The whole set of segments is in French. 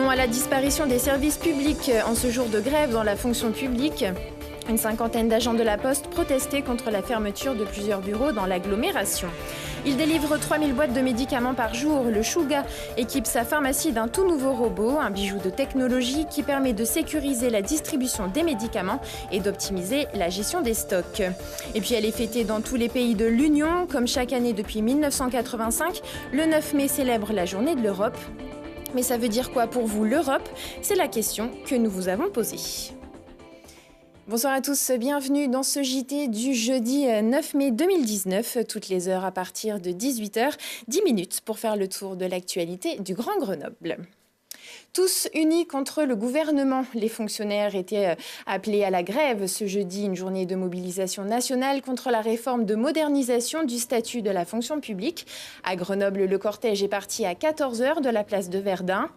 Non à la disparition des services publics en ce jour de grève dans la fonction publique. Une cinquantaine d'agents de la Poste protestaient contre la fermeture de plusieurs bureaux dans l'agglomération. Il délivre 3000 boîtes de médicaments par jour. Le Chouga équipe sa pharmacie d'un tout nouveau robot, un bijou de technologie qui permet de sécuriser la distribution des médicaments et d'optimiser la gestion des stocks. Et puis elle est fêtée dans tous les pays de l'Union. Comme chaque année depuis 1985, le 9 mai célèbre la journée de l'Europe. Mais ça veut dire quoi pour vous l'Europe? C'est la question que nous vous avons posée. Bonsoir à tous, bienvenue dans ce JT du jeudi 9 mai 2019, toutes les heures à partir de 18h, 10 minutes pour faire le tour de l'actualité du Grand Grenoble. Tous unis contre le gouvernement, les fonctionnaires étaient appelés à la grève ce jeudi, une journée de mobilisation nationale contre la réforme de modernisation du statut de la fonction publique. À Grenoble, le cortège est parti à 14h de la place de Verdun.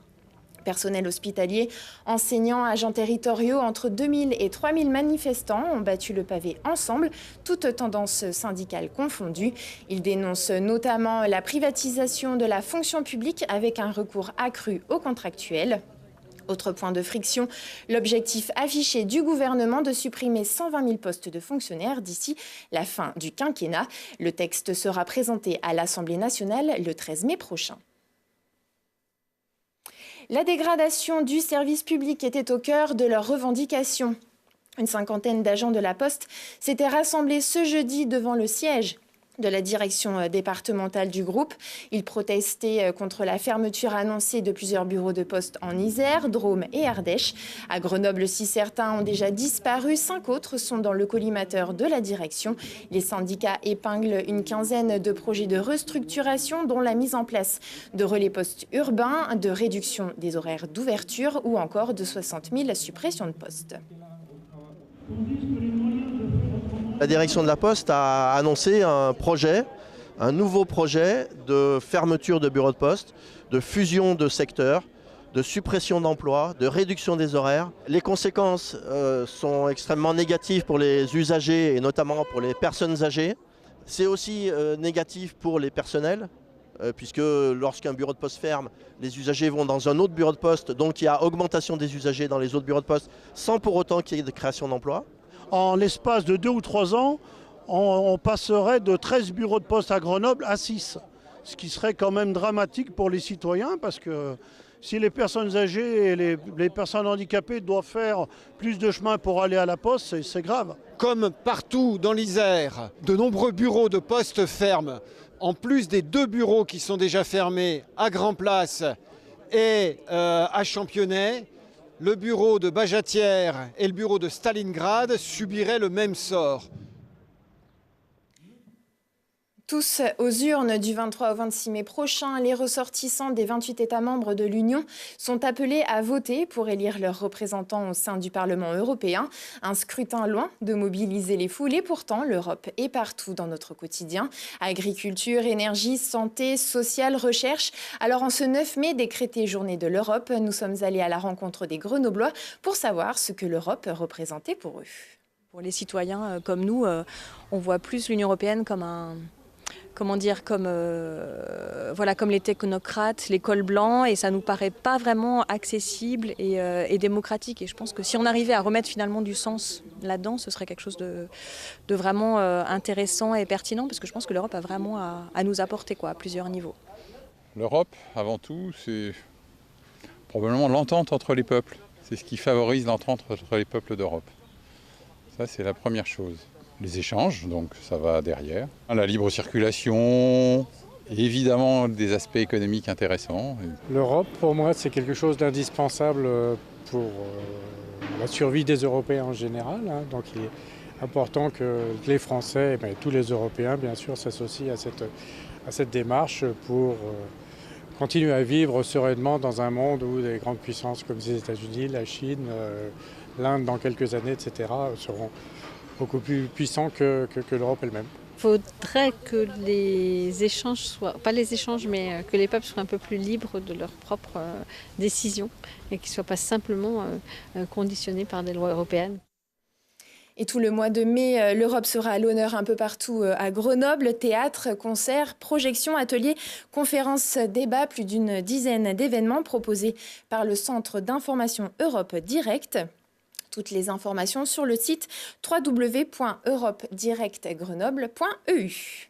Personnel hospitalier, enseignants, agents territoriaux, entre 2000 et 3000 manifestants ont battu le pavé ensemble, toutes tendances syndicales confondues. Ils dénoncent notamment la privatisation de la fonction publique avec un recours accru aux contractuels. Autre point de friction, l'objectif affiché du gouvernement de supprimer 120 000 postes de fonctionnaires d'ici la fin du quinquennat. Le texte sera présenté à l'Assemblée nationale le 13 mai prochain. La dégradation du service public était au cœur de leurs revendications. Une cinquantaine d'agents de la Poste s'étaient rassemblés ce jeudi devant le siège de la direction départementale du groupe. Ils protestaient contre la fermeture annoncée de plusieurs bureaux de poste en Isère, Drôme et Ardèche. À Grenoble, si certains ont déjà disparu, 5 autres sont dans le collimateur de la direction. Les syndicats épinglent une quinzaine de projets de restructuration, dont la mise en place de relais postes urbains, de réduction des horaires d'ouverture ou encore de 60 000 suppressions de postes. La direction de la Poste a annoncé un nouveau projet de fermeture de bureaux de poste, de fusion de secteurs, de suppression d'emplois, de réduction des horaires. Les conséquences sont extrêmement négatives pour les usagers et notamment pour les personnes âgées. C'est aussi négatif pour les personnels, puisque lorsqu'un bureau de poste ferme, les usagers vont dans un autre bureau de poste, donc il y a augmentation des usagers dans les autres bureaux de poste, sans pour autant qu'il y ait de création d'emplois. En l'espace de 2 ou 3 ans, on passerait de 13 bureaux de poste à Grenoble à 6. Ce qui serait quand même dramatique pour les citoyens parce que si les personnes âgées et les personnes handicapées doivent faire plus de chemin pour aller à la poste, c'est grave. Comme partout dans l'Isère, de nombreux bureaux de poste ferment. En plus des 2 bureaux qui sont déjà fermés à Grand-Place et à Championnet, le bureau de Bajatière et le bureau de Stalingrad subiraient le même sort. Tous aux urnes du 23 au 26 mai prochain, les ressortissants des 28 États membres de l'Union sont appelés à voter pour élire leurs représentants au sein du Parlement européen. Un scrutin loin de mobiliser les foules et pourtant l'Europe est partout dans notre quotidien. Agriculture, énergie, santé, sociale, recherche. Alors en ce 9 mai décrété journée de l'Europe, nous sommes allés à la rencontre des Grenoblois pour savoir ce que l'Europe représentait pour eux. Pour les citoyens comme nous, on voit plus l'Union européenne comme comme les technocrates, les cols blancs, et ça nous paraît pas vraiment accessible et démocratique. Et je pense que si on arrivait à remettre finalement du sens là-dedans, ce serait quelque chose de vraiment intéressant et pertinent, parce que je pense que l'Europe a vraiment à nous apporter à plusieurs niveaux. L'Europe, avant tout, c'est probablement l'entente entre les peuples. C'est ce qui favorise l'entente entre les peuples d'Europe. Ça, c'est la première chose. Les échanges, donc ça va derrière. La libre circulation, et évidemment des aspects économiques intéressants. L'Europe, pour moi, c'est quelque chose d'indispensable pour la survie des Européens en général. Donc il est important que les Français, et tous les Européens, bien sûr, s'associent à cette démarche pour continuer à vivre sereinement dans un monde où des grandes puissances comme les États-Unis, la Chine, l'Inde dans quelques années, etc., seront beaucoup plus puissants que l'Europe elle-même. Il faudrait que les échanges soient, pas les échanges, mais que les peuples soient un peu plus libres de leurs propres décisions et qu'ils ne soient pas simplement conditionnés par des lois européennes. Et tout le mois de mai, l'Europe sera à l'honneur un peu partout à Grenoble. Théâtre, concerts, projections, ateliers, conférences, débats, plus d'une dizaine d'événements proposés par le Centre d'information Europe Direct. Toutes les informations sur le site www.europedirectgrenoble.eu.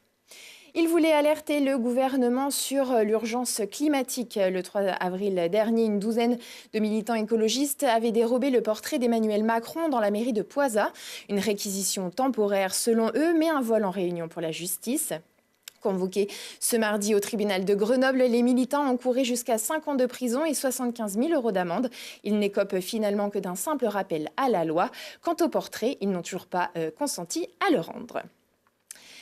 Il voulait alerter le gouvernement sur l'urgence climatique. Le 3 avril dernier, une douzaine de militants écologistes avaient dérobé le portrait d'Emmanuel Macron dans la mairie de Poisat. Une réquisition temporaire selon eux, mais un vol en réunion pour la justice. Convoqués ce mardi au tribunal de Grenoble, les militants encouraient jusqu'à 5 ans de prison et 75 000 € d'amende. Ils n'écopent finalement que d'un simple rappel à la loi. Quant au portrait, ils n'ont toujours pas consenti à le rendre.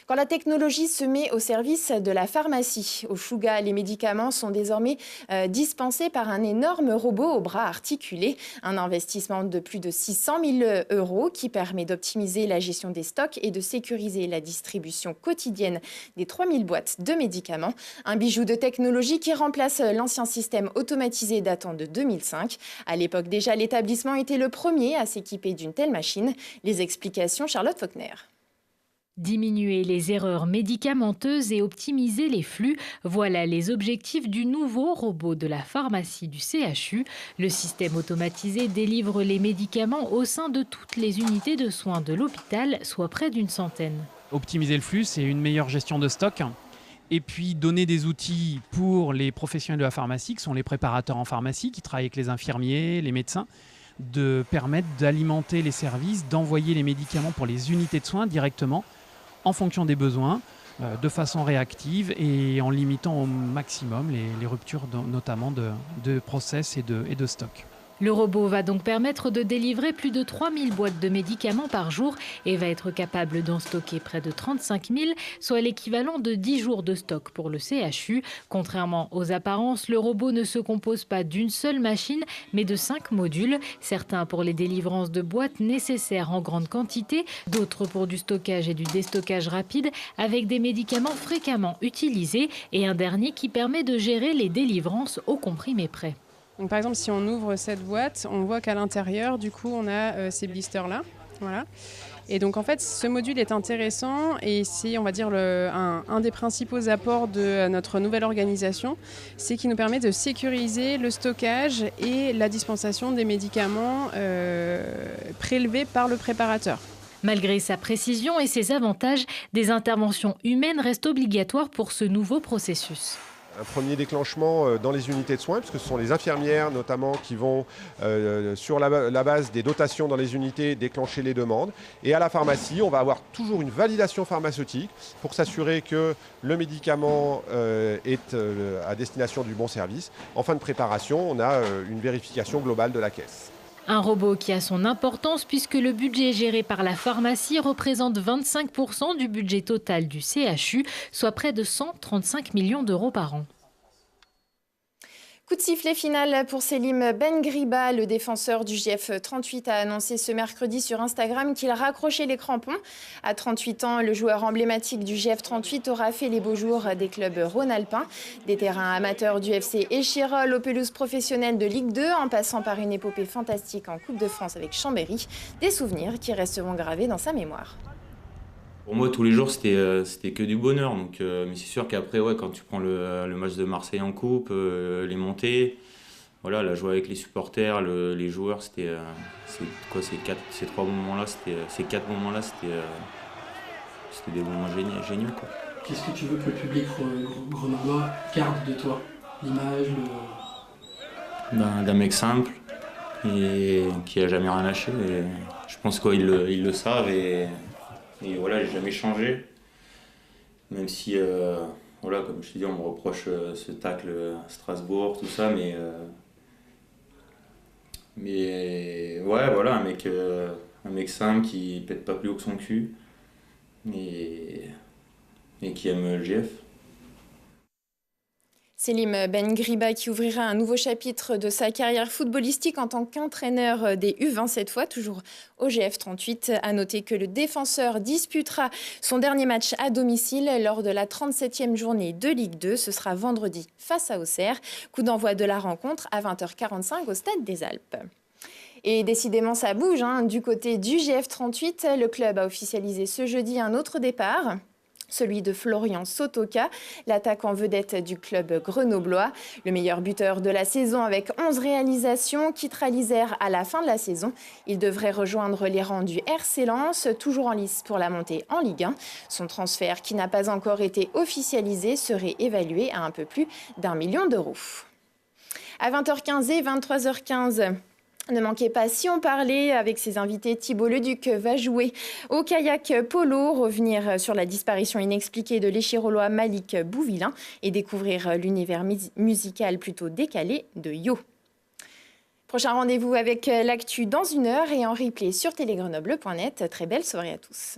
Quand la technologie se met au service de la pharmacie, au Chouga, les médicaments sont désormais dispensés par un énorme robot au bras articulé. Un investissement de plus de 600 000 € qui permet d'optimiser la gestion des stocks et de sécuriser la distribution quotidienne des 3000 boîtes de médicaments. Un bijou de technologie qui remplace l'ancien système automatisé datant de 2005. À l'époque déjà, l'établissement était le premier à s'équiper d'une telle machine. Les explications, Charlotte Faulkner. Diminuer les erreurs médicamenteuses et optimiser les flux, voilà les objectifs du nouveau robot de la pharmacie du CHU. Le système automatisé délivre les médicaments au sein de toutes les unités de soins de l'hôpital, soit près d'une centaine. Optimiser le flux, c'est une meilleure gestion de stock. Et puis donner des outils pour les professionnels de la pharmacie, qui sont les préparateurs en pharmacie, qui travaillent avec les infirmiers, les médecins, de permettre d'alimenter les services, d'envoyer les médicaments pour les unités de soins directement, en fonction des besoins, de façon réactive et en limitant au maximum les ruptures notamment de process et de stock. Le robot va donc permettre de délivrer plus de 3000 boîtes de médicaments par jour et va être capable d'en stocker près de 35 000, soit l'équivalent de 10 jours de stock pour le CHU. Contrairement aux apparences, le robot ne se compose pas d'une seule machine, mais de 5 modules, certains pour les délivrances de boîtes nécessaires en grande quantité, d'autres pour du stockage et du déstockage rapide, avec des médicaments fréquemment utilisés, et un dernier qui permet de gérer les délivrances au comprimé près. Donc, par exemple, si on ouvre cette boîte, on voit qu'à l'intérieur, du coup, on a ces blisters-là. Voilà. Et donc, en fait, ce module est intéressant et c'est, on va dire, un des principaux apports de notre nouvelle organisation. C'est qu'il nous permet de sécuriser le stockage et la dispensation des médicaments prélevés par le préparateur. Malgré sa précision et ses avantages, des interventions humaines restent obligatoires pour ce nouveau processus. Un premier déclenchement dans les unités de soins, puisque ce sont les infirmières notamment qui vont, sur la base des dotations dans les unités, déclencher les demandes. Et à la pharmacie, on va avoir toujours une validation pharmaceutique pour s'assurer que le médicament est à destination du bon service. En fin de préparation, on a une vérification globale de la caisse. Un robot qui a son importance puisque le budget géré par la pharmacie représente 25% du budget total du CHU, soit près de 135 millions € par an. Coup de sifflet final pour Selim Benghriba. Le défenseur du GF 38 a annoncé ce mercredi sur Instagram qu'il raccrochait les crampons. À 38 ans, le joueur emblématique du GF 38 aura fait les beaux jours des clubs rhône-alpins. Des terrains amateurs du FC Échirol aux pelouses professionnelles de Ligue 2, en passant par une épopée fantastique en Coupe de France avec Chambéry. Des souvenirs qui resteront gravés dans sa mémoire. Pour moi, tous les jours, c'était que du bonheur. Donc, mais c'est sûr qu'après, ouais, quand tu prends le match de Marseille en coupe, les montées, voilà, la joie avec les supporters, les joueurs, ces 4 moments-là, c'était des moments géniaux, quoi. Qu'est-ce que tu veux que le public grenoblois garde de toi? L'image, D'un mec simple et qui a jamais rien lâché. Et je pense qu'ils le savent et voilà, j'ai jamais changé. Même si, voilà, comme je te dis, on me reproche ce tacle à Strasbourg, tout ça, mais ouais, voilà, un mec simple qui pète pas plus haut que son cul et qui aime le GF. Selim Benghriba qui ouvrira un nouveau chapitre de sa carrière footballistique en tant qu'entraîneur des U20 cette fois, toujours au GF 38. À noter que le défenseur disputera son dernier match à domicile lors de la 37e journée de Ligue 2. Ce sera vendredi face à Auxerre. Coup d'envoi de la rencontre à 20h45 au Stade des Alpes. Et décidément, ça bouge. Du côté du GF38, le club a officialisé ce jeudi un autre départ. Celui de Florian Sotoka, l'attaquant vedette du club grenoblois. Le meilleur buteur de la saison avec 11 réalisations quittera l'Isère à la fin de la saison. Il devrait rejoindre les rangs du RC Lens, toujours en lice pour la montée en Ligue 1. Son transfert, qui n'a pas encore été officialisé, serait évalué à un peu plus d'1 million d'euros. À 20h15 et 23h15... Ne manquez pas, si on parlait avec ses invités, Thibault Leduc va jouer au kayak polo, revenir sur la disparition inexpliquée de l'échirolois Malik Bouvillain et découvrir l'univers musical plutôt décalé de Yo. Prochain rendez-vous avec l'actu dans 1 heure et en replay sur télégrenoble.net. Très belle soirée à tous.